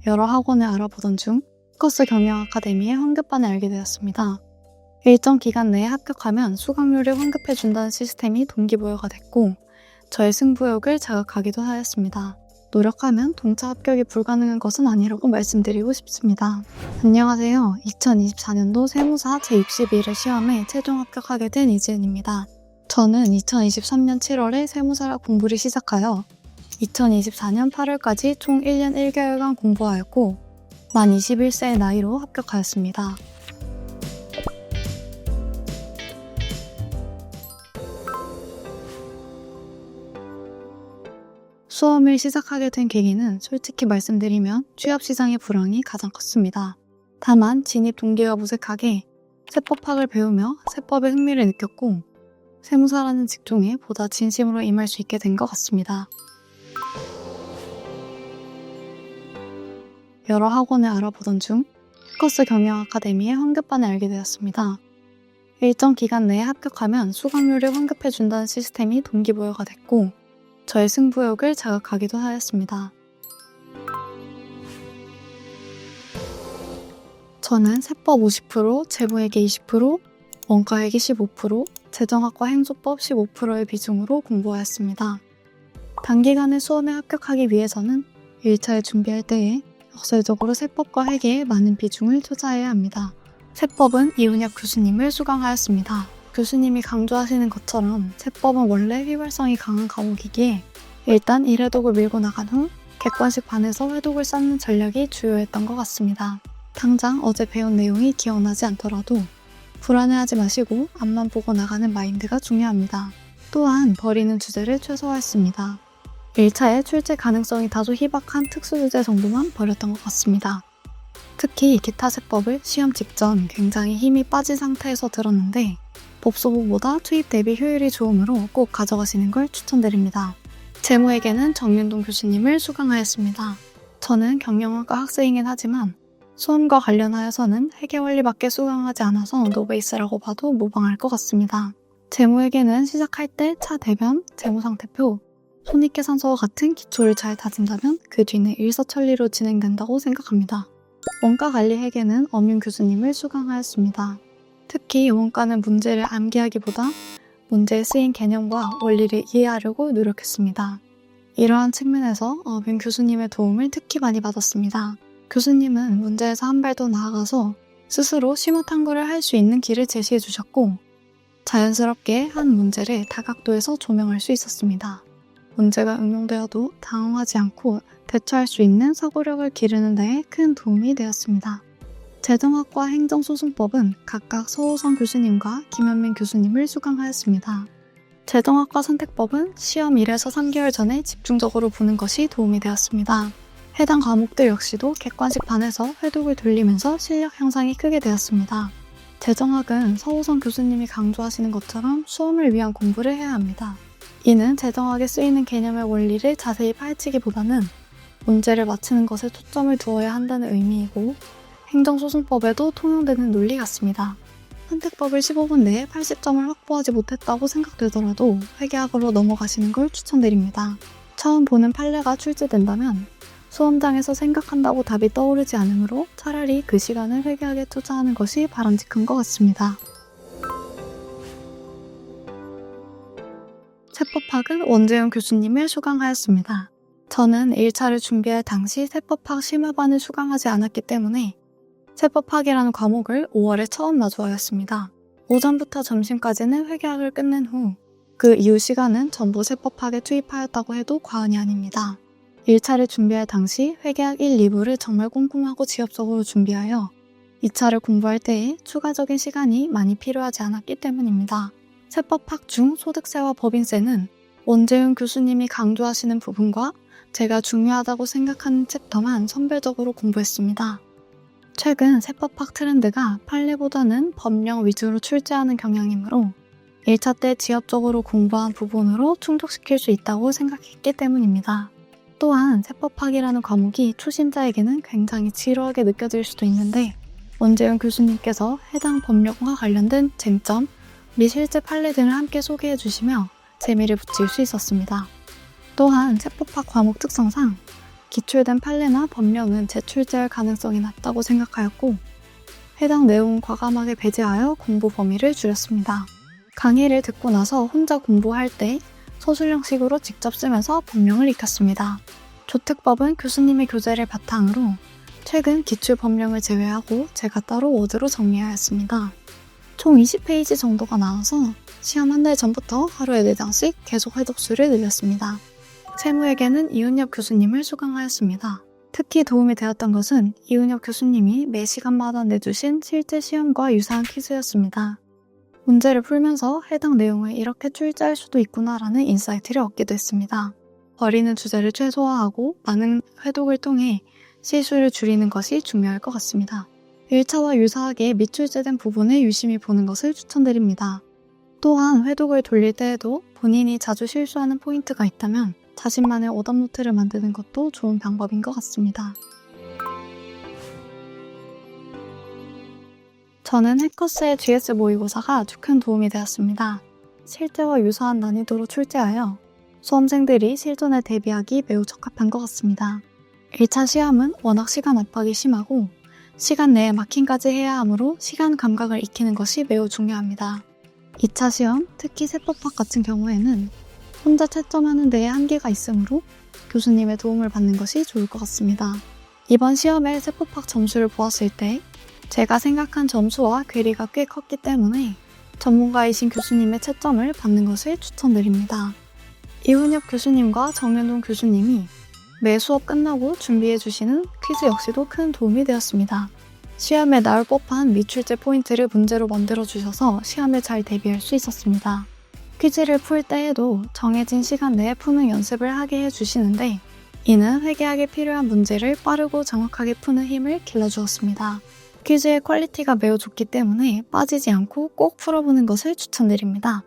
여러 학원을 알아보던 중 포커스 경영 아카데미의 환급반을 알게 되었습니다. 일정 기간 내에 합격하면 수강료를 환급해준다는 시스템이 동기부여가 됐고 저의 승부욕을 자극하기도 하였습니다. 노력하면 동차 합격이 불가능한 것은 아니라고 말씀드리고 싶습니다. 안녕하세요. 2024년도 세무사 제61회 시험에 최종 합격하게 된 이지은입니다. 저는 2023년 7월에 세무사 공부를 시작하여 2024년 8월까지 총 1년 1개월간 공부하였고 만 21세의 나이로 합격하였습니다. 수험을 시작하게 된 계기는 솔직히 말씀드리면 취업시장의 불황이 가장 컸습니다. 다만 진입 동기가 무색하게 세법학을 배우며 세법에 흥미를 느꼈고 세무사라는 직종에 보다 진심으로 임할 수 있게 된 것 같습니다. 여러 학원을 알아보던 중 포커스 경영 아카데미의 환급반을 알게 되었습니다. 일정 기간 내에 합격하면 수강료를 환급해준다는 시스템이 동기부여가 됐고 저의 승부욕을 자극하기도 하였습니다. 저는 세법 50%, 재무회계 20%, 원가회계 15%, 재정학과 행소법 15%의 비중으로 공부하였습니다. 단기간에 수험에 합격하기 위해서는 1차에 준비할 때에 역설적으로 세법과 회계에 많은 비중을 투자해야 합니다. 세법은 이훈혁 교수님을 수강하였습니다. 교수님이 강조하시는 것처럼 세법은 원래 휘발성이 강한 과목이기에 일단 1회독을 밀고 나간 후 객관식 반에서 회독을 쌓는 전략이 주요했던 것 같습니다. 당장 어제 배운 내용이 기억나지 않더라도 불안해하지 마시고 앞만 보고 나가는 마인드가 중요합니다. 또한 버리는 주제를 최소화했습니다. 1차에 출제 가능성이 다소 희박한 특수주제 정도만 버렸던 것 같습니다. 특히 기타 세법을 시험 직전 굉장히 힘이 빠진 상태에서 들었는데 법소보보다 투입 대비 효율이 좋으므로 꼭 가져가시는 걸 추천드립니다. 재무회계는 정윤동 교수님을 수강하였습니다. 저는 경영학과 학생이긴 하지만 수험과 관련하여서는 회계원리밖에 수강하지 않아서 노베이스라고 봐도 무방할 것 같습니다. 재무회계는 시작할 때 차 대변, 재무상태표, 손익계산서와 같은 기초를 잘 다진다면 그 뒤는 일사천리로 진행된다고 생각합니다. 원가관리회계는 엄윤 교수님을 수강하였습니다. 특히 원가는 문제를 암기하기보다 문제에 쓰인 개념과 원리를 이해하려고 노력했습니다. 이러한 측면에서 엄윤 교수님의 도움을 특히 많이 받았습니다. 교수님은 문제에서 한 발 더 나아가서 스스로 심화탐구를 할 수 있는 길을 제시해 주셨고 자연스럽게 한 문제를 다각도에서 조명할 수 있었습니다. 문제가 응용되어도 당황하지 않고 대처할 수 있는 사고력을 기르는 데에 큰 도움이 되었습니다. 재정학과 행정소송법은 각각 서호성 교수님과 김현민 교수님을 수강하였습니다. 재정학과 선택법은 시험 1에서 3개월 전에 집중적으로 보는 것이 도움이 되었습니다. 해당 과목들 역시도 객관식 반에서 회독을 돌리면서 실력 향상이 크게 되었습니다. 재정학은 서호성 교수님이 강조하시는 것처럼 수험을 위한 공부를 해야 합니다. 이는 재정학에 쓰이는 개념의 원리를 자세히 파헤치기보다는 문제를 맞히는 것에 초점을 두어야 한다는 의미이고 행정소송법에도 통용되는 논리 같습니다. 선택법을 15분 내에 80점을 확보하지 못했다고 생각되더라도 회계학으로 넘어가시는 걸 추천드립니다. 처음 보는 판례가 출제된다면 수험장에서 생각한다고 답이 떠오르지 않으므로 차라리 그 시간을 회계학에 투자하는 것이 바람직한 것 같습니다. 세법학은 원재영 교수님을 수강하였습니다. 저는 1차를 준비할 당시 세법학 심화반을 수강하지 않았기 때문에 세법학이라는 과목을 5월에 처음 마주하였습니다. 오전부터 점심까지는 회계학을 끝낸 후 그 이후 시간은 전부 세법학에 투입하였다고 해도 과언이 아닙니다. 1차를 준비할 당시 회계학 1, 2부를 정말 꼼꼼하고 지엽적으로 준비하여 2차를 공부할 때에 추가적인 시간이 많이 필요하지 않았기 때문입니다. 세법학 중 소득세와 법인세는 원재윤 교수님이 강조하시는 부분과 제가 중요하다고 생각하는 챕터만 선별적으로 공부했습니다. 최근 세법학 트렌드가 판례보다는 법령 위주로 출제하는 경향이므로 1차 때 지엽적으로 공부한 부분으로 충족시킬 수 있다고 생각했기 때문입니다. 또한 세법학이라는 과목이 초심자에게는 굉장히 지루하게 느껴질 수도 있는데 원재윤 교수님께서 해당 법령과 관련된 쟁점 및 실제 판례 등을 함께 소개해 주시며 재미를 붙일 수 있었습니다. 또한 세법학 과목 특성상 기출된 판례나 법령은 재출제할 가능성이 낮다고 생각하였고 해당 내용은 과감하게 배제하여 공부 범위를 줄였습니다. 강의를 듣고 나서 혼자 공부할 때 서술형식으로 직접 쓰면서 법령을 익혔습니다. 조특법은 교수님의 교재를 바탕으로 최근 기출 법령을 제외하고 제가 따로 워드로 정리하였습니다. 총 20페이지 정도가 나와서 시험 한 달 전부터 하루에 4장씩 계속 회독수를 늘렸습니다. 세무에게는 이은엽 교수님을 수강하였습니다. 특히 도움이 되었던 것은 이은엽 교수님이 매 시간마다 내주신 실제 시험과 유사한 퀴즈였습니다. 문제를 풀면서 해당 내용을 이렇게 출제할 수도 있구나라는 인사이트를 얻기도 했습니다. 버리는 주제를 최소화하고 많은 회독을 통해 실수를 줄이는 것이 중요할 것 같습니다. 1차와 유사하게 미출제된 부분을 유심히 보는 것을 추천드립니다. 또한 회독을 돌릴 때에도 본인이 자주 실수하는 포인트가 있다면 자신만의 오답노트를 만드는 것도 좋은 방법인 것 같습니다. 저는 해커스의 GS 모의고사가 아주 큰 도움이 되었습니다. 실제와 유사한 난이도로 출제하여 수험생들이 실전에 대비하기 매우 적합한 것 같습니다. 1차 시험은 워낙 시간 압박이 심하고 시간 내에 마킹까지 해야 하므로 시간 감각을 익히는 것이 매우 중요합니다. 2차 시험, 특히 세법학 같은 경우에는 혼자 채점하는 데에 한계가 있으므로 교수님의 도움을 받는 것이 좋을 것 같습니다. 이번 시험의 세법학 점수를 보았을 때 제가 생각한 점수와 괴리가 꽤 컸기 때문에 전문가이신 교수님의 채점을 받는 것을 추천드립니다. 이은엽 교수님과 정윤동 교수님이 매 수업 끝나고 준비해 주시는 퀴즈 역시도 큰 도움이 되었습니다. 시험에 나올 법한 미출제 포인트를 문제로 만들어 주셔서 시험에 잘 대비할 수 있었습니다. 퀴즈를 풀 때에도 정해진 시간 내에 푸는 연습을 하게 해주시는데 이는 회계학에 필요한 문제를 빠르고 정확하게 푸는 힘을 길러주었습니다. 퀴즈의 퀄리티가 매우 좋기 때문에 빠지지 않고 꼭 풀어보는 것을 추천드립니다.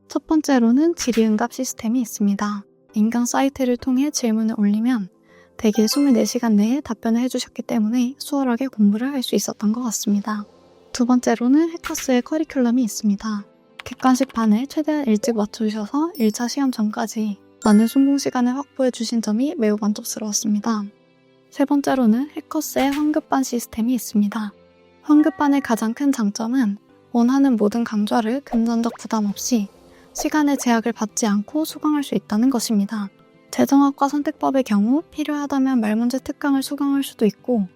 첫 번째로는 질의응답 시스템이 있습니다. 인강 사이트를 통해 질문을 올리면 대개 24시간 내에 답변을 해주셨기 때문에 수월하게 공부를 할 수 있었던 것 같습니다. 두 번째로는 해커스의 커리큘럼이 있습니다. 객관식 반을 최대한 일찍 맞춰주셔서 1차 시험 전까지 많은 순공 시간을 확보해 주신 점이 매우 만족스러웠습니다. 세 번째로는 해커스의 환급반 시스템이 있습니다. 환급반의 가장 큰 장점은 원하는 모든 강좌를 금전적 부담 없이 시간의 제약을 받지 않고 수강할 수 있다는 것입니다. 재정학과 선택법의 경우 필요하다면 말문제 특강을 수강할 수도 있고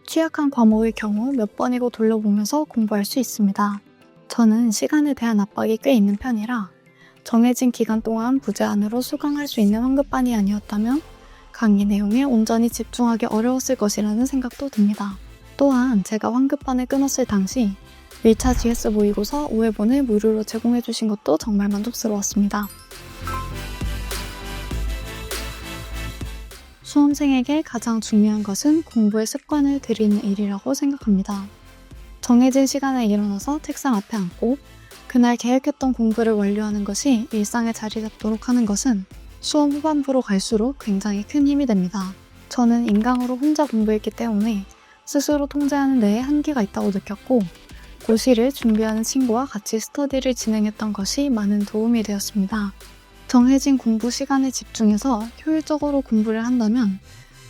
취약한 과목의 경우 몇 번이고 돌려보면서 공부할 수 있습니다. 저는 시간에 대한 압박이 꽤 있는 편이라 정해진 기간 동안 부재안으로 수강할 수 있는 환급반이 아니었다면 강의 내용에 온전히 집중하기 어려웠을 것이라는 생각도 듭니다. 또한 제가 환급반을 끊었을 당시 1차 GS 모의고사 5회본을 무료로 제공해 주신 것도 정말 만족스러웠습니다. 수험생에게 가장 중요한 것은 공부의 습관을 들이는 일이라고 생각합니다. 정해진 시간에 일어나서 책상 앞에 앉고 그날 계획했던 공부를 완료하는 것이 일상에 자리 잡도록 하는 것은 수험 후반부로 갈수록 굉장히 큰 힘이 됩니다. 저는 인강으로 혼자 공부했기 때문에 스스로 통제하는 데에 한계가 있다고 느꼈고 고시를 준비하는 친구와 같이 스터디를 진행했던 것이 많은 도움이 되었습니다. 정해진 공부 시간에 집중해서 효율적으로 공부를 한다면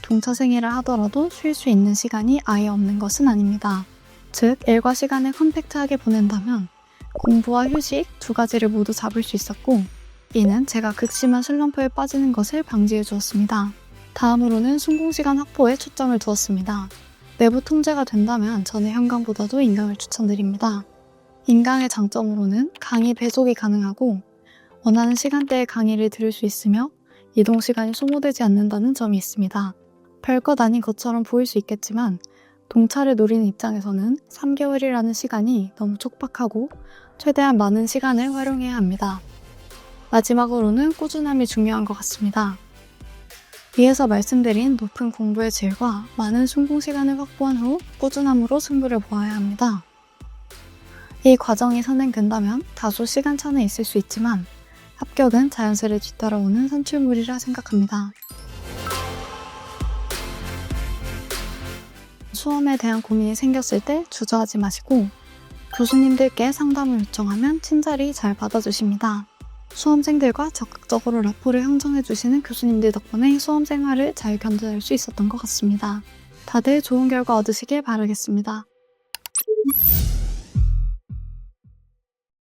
동차생이라 하더라도 쉴 수 있는 시간이 아예 없는 것은 아닙니다. 즉, 일과 시간을 컴팩트하게 보낸다면 공부와 휴식 두 가지를 모두 잡을 수 있었고 이는 제가 극심한 슬럼프에 빠지는 것을 방지해 주었습니다. 다음으로는 순공시간 확보에 초점을 두었습니다. 내부 통제가 된다면 저는 현강보다도 인강을 추천드립니다. 인강의 장점으로는 강의 배속이 가능하고 원하는 시간대에 강의를 들을 수 있으며 이동 시간이 소모되지 않는다는 점이 있습니다. 별것 아닌 것처럼 보일 수 있겠지만 동차를 노리는 입장에서는 3개월이라는 시간이 너무 촉박하고 최대한 많은 시간을 활용해야 합니다. 마지막으로는 꾸준함이 중요한 것 같습니다. 위에서 말씀드린 높은 공부의 질과 많은 순공 시간을 확보한 후 꾸준함으로 승부를 보아야 합니다. 이 과정이 선행된다면 다소 시간차는 있을 수 있지만 합격은 자연스레 뒤따라오는 산출물이라 생각합니다. 수험에 대한 고민이 생겼을 때 주저하지 마시고 교수님들께 상담을 요청하면 친절히 잘 받아주십니다. 수험생들과 적극적으로 라포를 형성해주시는 교수님들 덕분에 수험 생활을 잘 견뎌낼 수 있었던 것 같습니다. 다들 좋은 결과 얻으시길 바라겠습니다.